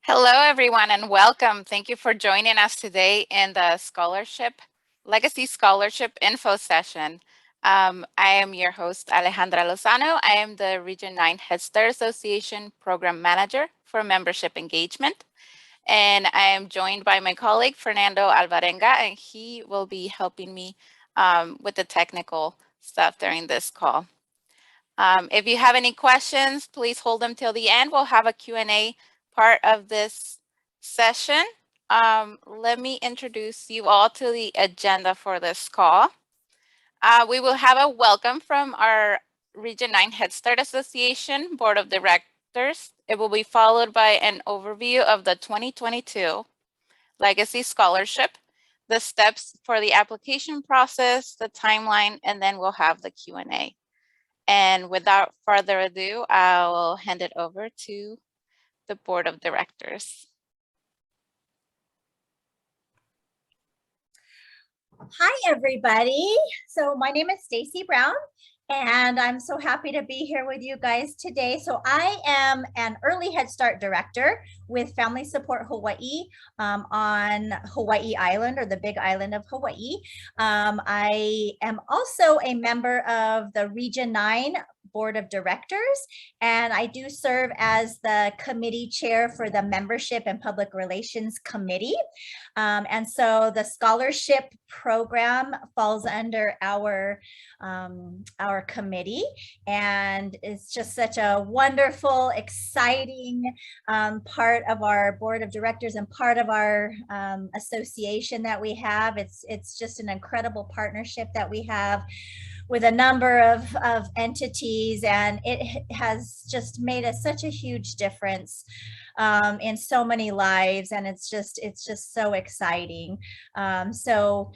Hello, everyone, and welcome. Thank you for joining us today in the Legacy Scholarship Info Session. I am your host, Alejandra Lozano. I am the Region 9 Head Start Association Program Manager for Membership Engagement. And I am joined by my colleague, Fernando Alvarenga, and he will be helping me with the technical stuff during this call. If you have any questions, please hold them till the end. We'll have a Q&A part of this session. Let me introduce you all to the agenda for this call. We will have a welcome from our Region 9 Head Start Association Board of Directors. It will be followed by an overview of the 2022 Legacy Scholarship, the steps for the application process, the timeline, and then we'll have the Q&A. And without further ado, I will hand it over to the Board of Directors. Hi, everybody. So my name is Stacey Brown, and I'm so happy to be here with you guys today. So I am an Early Head Start Director with Family Support Hawaii on Hawaii Island, or the Big Island of Hawaii. I am also a member of the Region 9 Board of Directors, and I do serve as the committee chair for the Membership and Public Relations Committee. And so the scholarship program falls under our committee, and it's just such a wonderful, exciting part of our board of directors and part of our association that we have. It's just an incredible partnership that we have with a number of entities, and it has just made us such a huge difference in so many lives, and it's just so exciting. So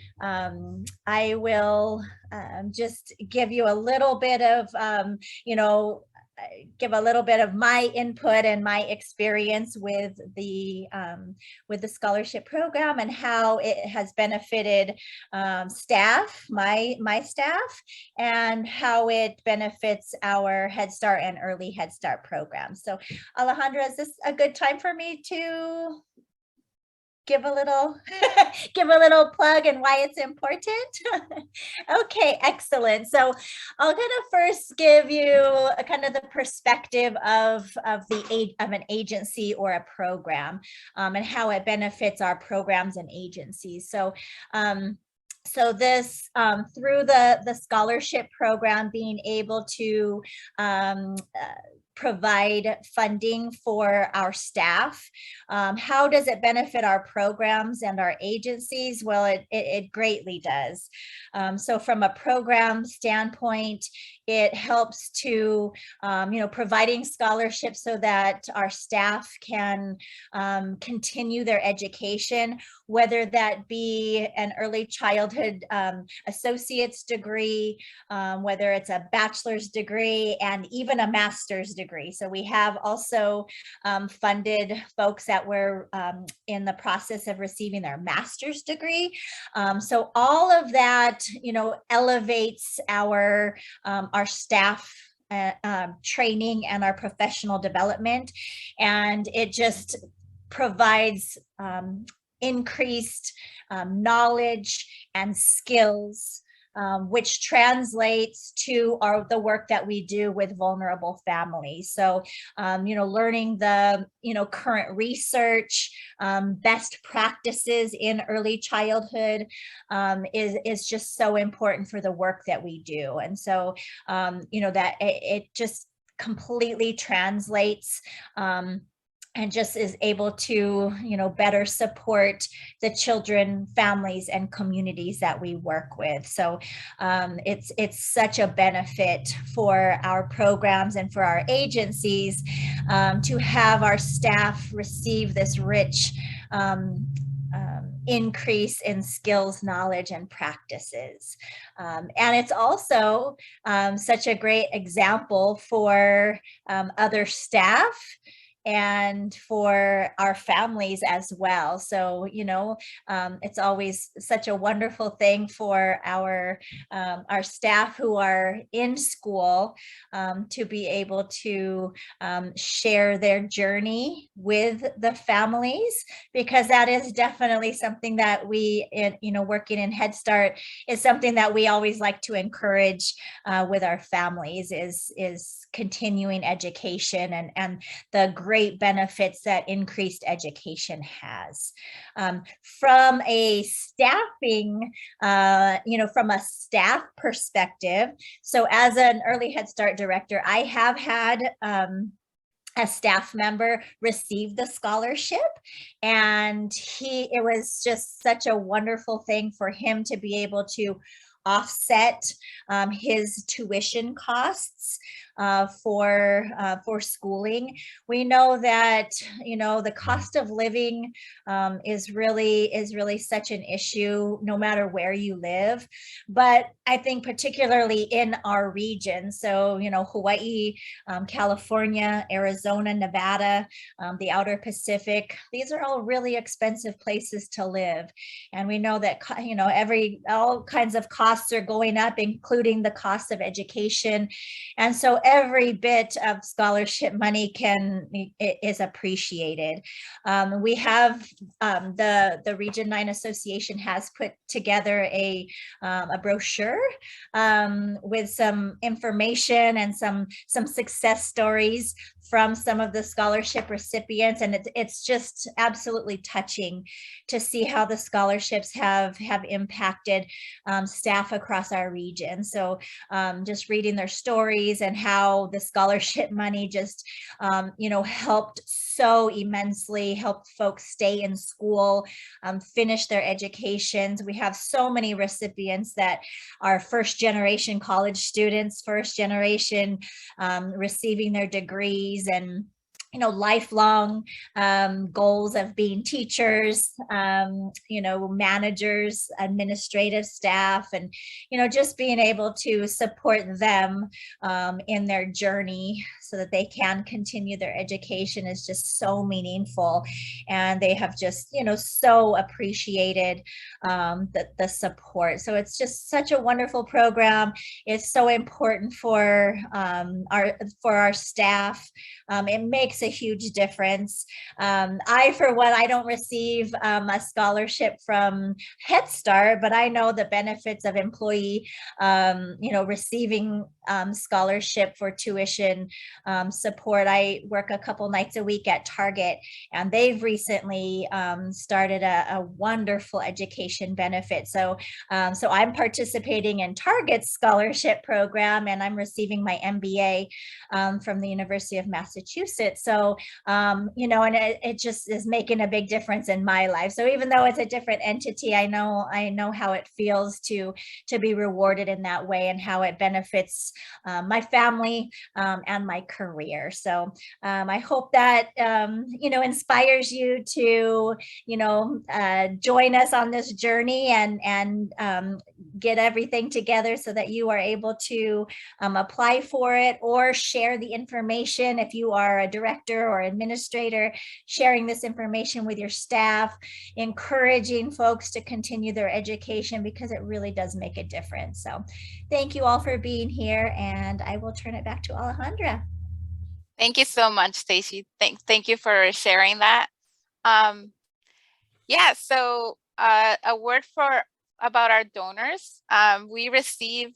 I will just give you a little bit of give a little bit of my input and my experience with the scholarship program and how it has benefited staff, my staff, and how it benefits our Head Start and Early Head Start programs. So Alejandra, is this a good time for me to give a little plug and why it's important? Okay, excellent. So I'll kind of first give you a kind of the perspective of an agency or a program, and how it benefits our programs and agencies. So this through the scholarship program, being able to provide funding for our staff. How does it benefit our programs and our agencies? Well, it greatly does. So from a program standpoint, it helps to, providing scholarships so that our staff can continue their education, whether that be an early childhood associate's degree, whether it's a bachelor's degree, and even a master's degree. So we have also funded folks that were in the process of receiving their master's degree. So all of that, elevates our staff training and our professional development, and it just provides increased knowledge and skills, which translates to the work that we do with vulnerable families. So, learning the, current research, best practices in early childhood is just so important for the work that we do. And so, that it just completely translates and just is able to, better support the children, families, and communities that we work with. So it's such a benefit for our programs and for our agencies to have our staff receive this rich increase in skills, knowledge, and practices. And it's also such a great example for other staff and for our families as well. So, it's always such a wonderful thing for our staff who are in school to be able to share their journey with the families, because that is definitely something that working in Head Start is something that we always like to encourage with our families is continuing education and the great benefits that increased education has. From a staffing, from a staff perspective, so as an early Head Start director, I have had a staff member receive the scholarship, and it was just such a wonderful thing for him to be able to offset his tuition costs for schooling. We know that the cost of living is really such an issue no matter where you live, but I think particularly in our region, so Hawaii, California, Arizona, Nevada, the outer Pacific, these are all really expensive places to live, and we know that all kinds of costs are going up, including the cost of education, and so every bit of scholarship money is appreciated. We have the Region 9 Association has put together a brochure with some information and some success stories from some of the scholarship recipients, and it's just absolutely touching to see how the scholarships have impacted staff across our region. So just reading their stories and how the scholarship money just helped so immensely, helped folks stay in school, finish their educations. We have so many recipients that are first generation college students, first generation receiving their degrees, and lifelong goals of being teachers, managers, administrative staff, and just being able to support them in their journey so that they can continue their education is just so meaningful, and they have just so appreciated the support. So it's just such a wonderful program. It's so important for our staff. It makes a huge difference. For one, I don't receive a scholarship from Head Start, but I know the benefits of employee, receiving scholarship for tuition support. I work a couple nights a week at Target, and they've recently started a wonderful education benefit. So I'm participating in Target's scholarship program, and I'm receiving my MBA from the University of Massachusetts. So, and it just is making a big difference in my life. So even though it's a different entity, I know how it feels to be rewarded in that way, and how it benefits my family and my career. So I hope that inspires you to join us on this journey and get everything together so that you are able to apply for it, or share the information if you are a director or administrator, sharing this information with your staff, encouraging folks to continue their education, because it really does make a difference. So thank you all for being here, and I will turn it back to Alejandra. Thank you so much, Stacey. Thank you for sharing that. So a word about our donors. We receive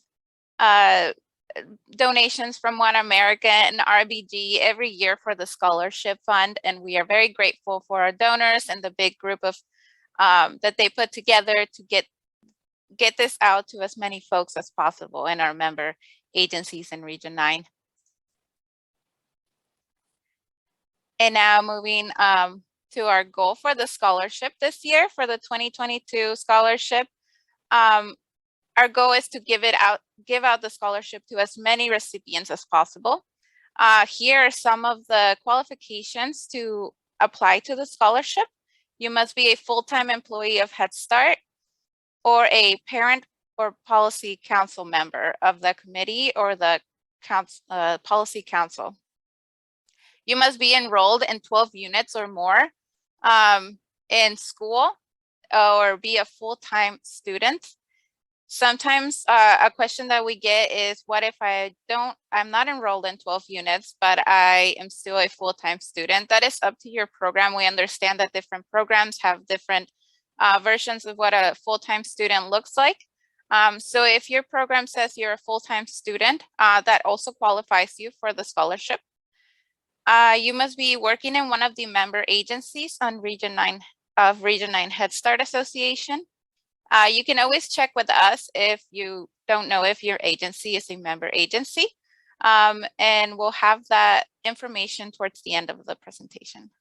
donations from One America and RBG every year for the scholarship fund, and we are very grateful for our donors and the big group of that they put together to get this out to as many folks as possible in our member agencies in Region 9. And now moving to our goal for the scholarship this year, for the 2022 scholarship. Our goal is to give out the scholarship to as many recipients as possible. Here are some of the qualifications to apply to the scholarship. You must be a full-time employee of Head Start, or a parent or policy council member of the committee or the policy council. You must be enrolled in 12 units or more in school or be a full-time student. Sometimes a question that we get is, what if I'm not enrolled in 12 units, but I am still a full-time student? That is up to your program. We understand that different programs have different versions of what a full-time student looks like. So if your program says you're a full-time student, that also qualifies you for the scholarship. You must be working in one of the member agencies on Region 9 of Region 9 Head Start Association. You can always check with us if you don't know if your agency is a member agency, and we'll have that information towards the end of the presentation.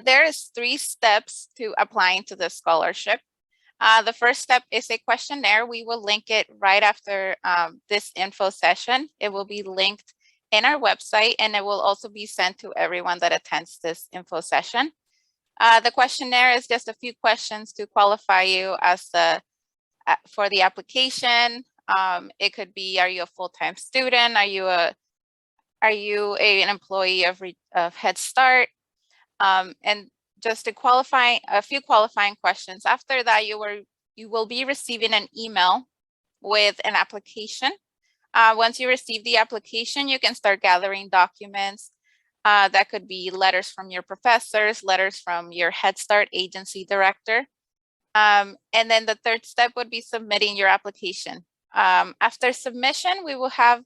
There is 3 steps to applying to the scholarship. The first step is a questionnaire. We will link it right after this info session. It will be linked in our website, and it will also be sent to everyone that attends this info session. The questionnaire is just a few questions to qualify you as for the application. It could be, are you a full-time student? Are you an employee of Head Start? And just to qualify, a few qualifying questions. After that, you will be receiving an email with an application. Once you receive the application, you can start gathering documents. That could be letters from your professors, letters from your Head Start agency director. And then the third step would be submitting your application. After submission, we will have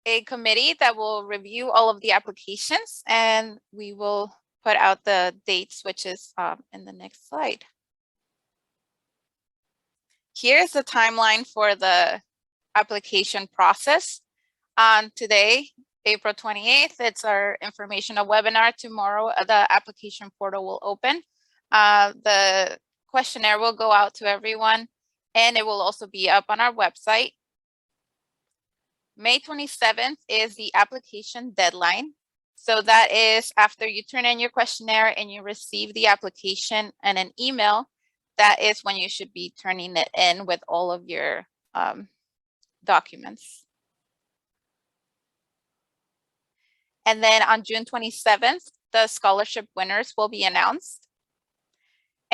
a committee that will review all of the applications, and we will put out the dates, which is in the next slide. Here's the timeline for the application process. On today, April 28th, it's our informational webinar. Tomorrow, the application portal will open. The questionnaire will go out to everyone, and it will also be up on our website. May 27th is the application deadline. So that is after you turn in your questionnaire and you receive the application and an email, that is when you should be turning it in with all of your documents. And then on June 27th, the scholarship winners will be announced.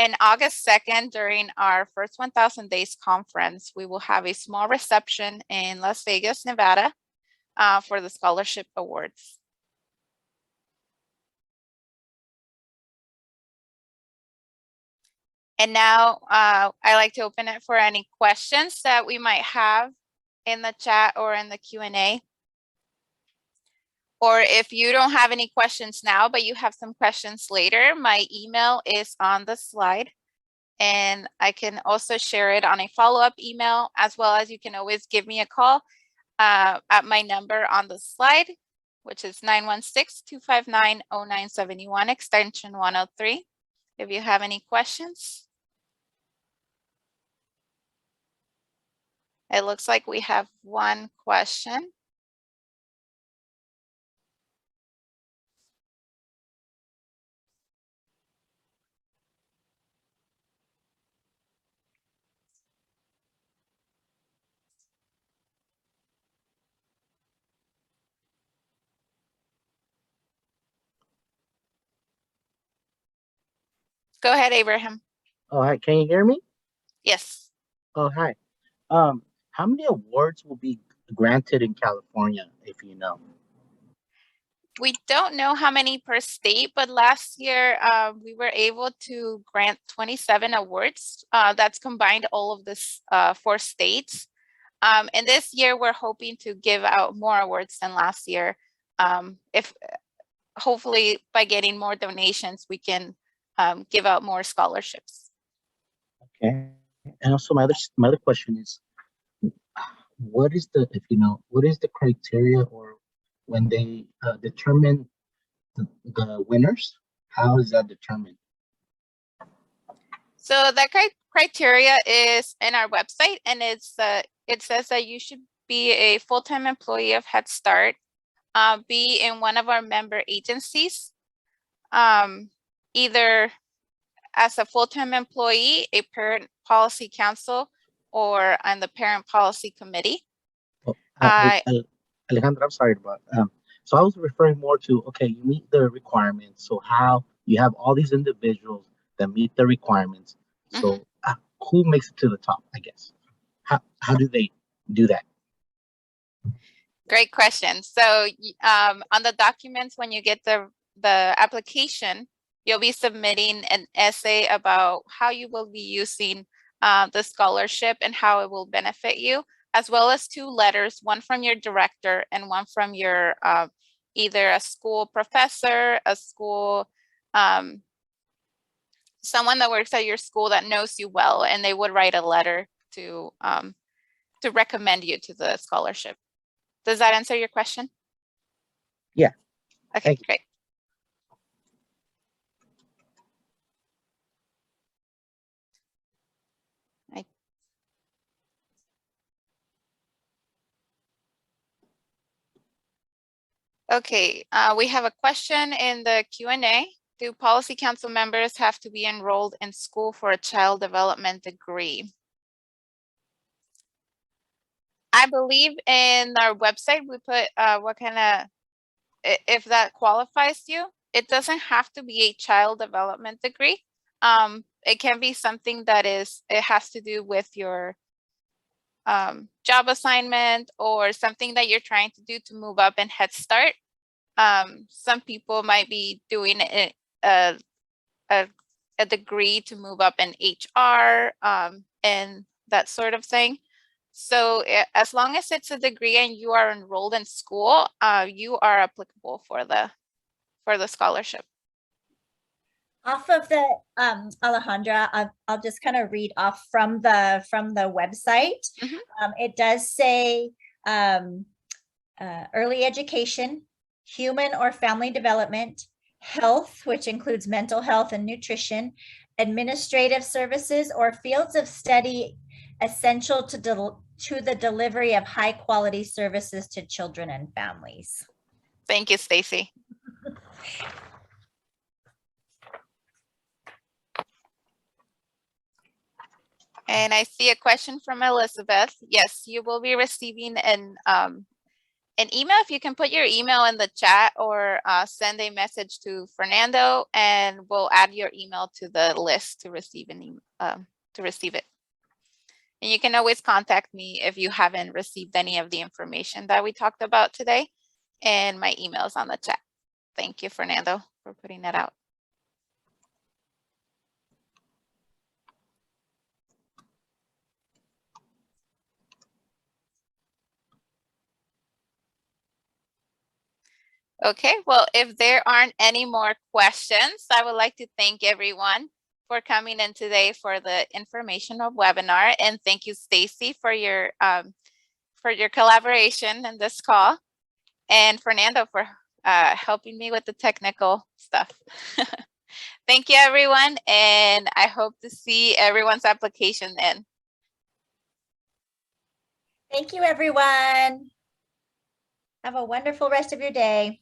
And August 2nd, during our first 1000 Days conference, we will have a small reception in Las Vegas, Nevada, for the scholarship awards. And now I like to open it for any questions that we might have in the chat or in the Q&A. Or if you don't have any questions now, but you have some questions later, my email is on the slide. And I can also share it on a follow-up email, as well as you can always give me a call at my number on the slide, which is 916-259-0971, extension 103, if you have any questions. It looks like we have one question. Go ahead, Abraham. Oh, hi. Can you hear me? Yes. Oh, hi. How many awards will be granted in California, if you know? We don't know how many per state, but last year we were able to grant 27 awards. That's combined all of this 4 states. And this year we're hoping to give out more awards than last year. If hopefully by getting more donations, we can give out more scholarships. Okay. And also my other question is, what is the, if you know, what is the criteria or when they determine the winners? How is that determined? So that criteria is in our website, and it says that you should be a full-time employee of Head Start, be in one of our member agencies, either as a full-time employee, a parent policy council, or on the parent policy committee. Oh, I Alejandra, I'm sorry, but so I was referring more to, okay, you meet the requirements. So how you have all these individuals that meet the requirements. Mhm. So who makes it to the top, I guess? How do they do that? Great question. So on the documents, when you get the application, you'll be submitting an essay about how you will be using the scholarship and how it will benefit you, as well as 2 letters, one from your director and one from your either a school professor, a school, someone that works at your school that knows you well, and they would write a letter to recommend you to the scholarship. Does that answer your question? Yeah. Okay, Thank you. great. Okay, we have a question in the Q&A. Do policy council members have to be enrolled in school for a child development degree? I believe in our website, we put what kind of, if that qualifies you. It doesn't have to be a child development degree. It can be something that it has to do with your job assignment or something that you're trying to do to move up in Head Start. Some people might be doing a degree to move up in HR and that sort of thing. So as long as it's a degree and you are enrolled in school, you are applicable for the scholarship. Off of the Alejandra, I'll just kind of read off from the website. It does say early education, human or family development, health, which includes mental health and nutrition, administrative services, or fields of study essential to the delivery of high quality services to children and families. Thank you, Stacey. And I see a question from Elizabeth. Yes, you will be receiving an email. If you can put your email in the chat or send a message to Fernando, and we'll add your email to the list to receive to receive it. And you can always contact me if you haven't received any of the information that we talked about today. And my email is on the chat. Thank you, Fernando, for putting that out. Okay, well, if there aren't any more questions, I would like to thank everyone for coming in today for the informational webinar. And thank you, Stacey, for your collaboration in this call. And Fernando for helping me with the technical stuff. Thank you, everyone. And I hope to see everyone's application in. Thank you, everyone. Have a wonderful rest of your day.